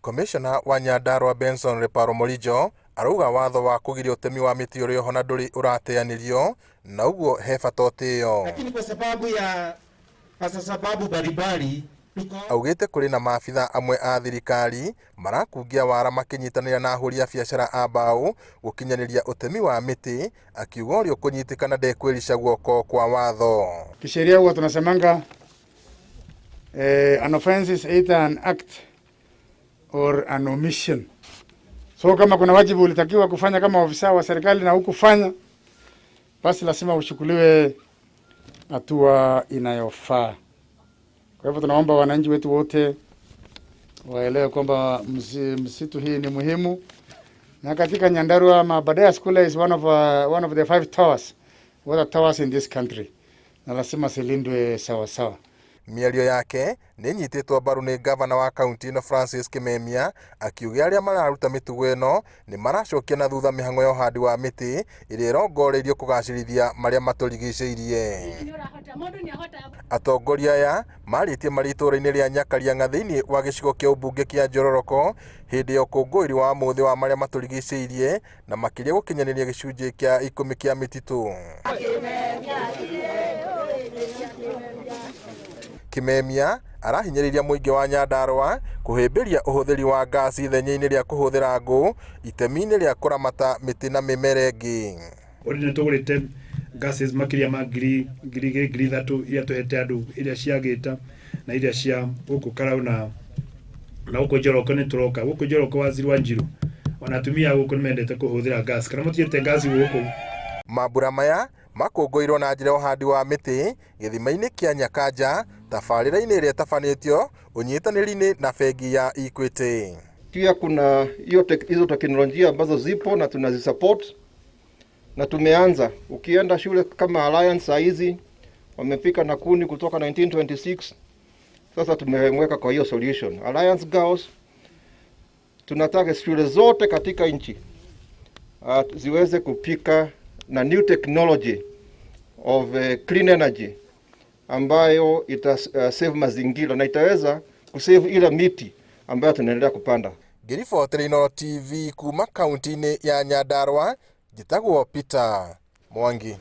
Commissioner wa Nyandarua Benson Leparo Morijo arauga watho wa kugiria utemi wa miti uri ho na nduri urateanirio na uguo he bata utio, lakini kwa sababu mbalimbali augite kuri na maabitha amwe a thirikari marakungia wara makinyitanira na ahuri a biacara a mbao gukinyaniria utemi wa miti, akiuga urio kunyitikana ndekwirisha guoko kwa watho. Kisheria huwa tunasemanga an offense is either an act or an omission. So kama kuna wajibu ulitakiwa kufanya kama ofisa wa serikali na hukufanya, basi lazima uchukuliwe hatua inayofaa. Kwa hivyo tunaomba wananchi wetu wote waelewe kwamba msitu hii ni muhimu, na katika Nyandarua Aberdare School is one of the 5 towers, water towers in this country, na lazima silindwe sawa sawa. Miario yake ni nyititwo mbaru ni gavana wa kaunti ino Francis Kimemia, akiuga aria mararuta mitugo ino ni maracokia na thutha mihango ya uhandi wa miti iria irongoreirio kugacirithia maria maturigicĩirie. Atongoria aya maritie maritũra-inĩ ria Nyakarianga thiini wa gicigo kia ubunge kia Njororoko hindi ya ũkũngũĩri wa muthi wa maria maturigicĩirie na makiria gukinyaniria gicunjĩ kia 10 kia mititu. Kimemia arahinyĩrĩria mũingĩ wa Nyandarua kuhĩmbĩria ũhũthĩri wa ngasi ithenya-inĩ rĩa kũhũthĩra ngũ itemi-inĩ rĩa kũramata mĩtĩ na mĩmera ĩngĩ. Nĩ tũgũrĩte gases makiria ma ngiri 3 iria tuhete andu iria ciagĩta na iria cia gũkũ Karau na gũkũ Njoroko nĩ tũroka gũkũ Njoroko waziri wa Njiru wanatumia gũkũ nĩ mendete kũhũthĩra gas kana mũtiĩte gas gũkũ. Mambura maya makũngũĩrwo na njĩra ũhandi wa mĩtĩ gĩthima-inĩ kĩa Nyakanja, tabarĩra-inĩ ĩrĩa ĩtabanĩtio ũnyitanĩri-inĩ na bengi ya Equity. Pia kuna hizo teknolojia ambazo zipo na tunazisupport na tumeanza. Ukienda shule kama Alliance saa hizi wamefika na kuni kutoka 1926. Sasa tumeweka kwa hiyo solution. Alliance Girls tunataka shule zote katika nchi ziweze kupika na new technology of clean energy ambayo ita save mazingira na itaweza kusave ile miti ambayo tunaendelea kupanda. Ngiribotera Inooro TV kuma kaunti-inĩ ya Nyandarua, njĩtagwo Peter Mwangi.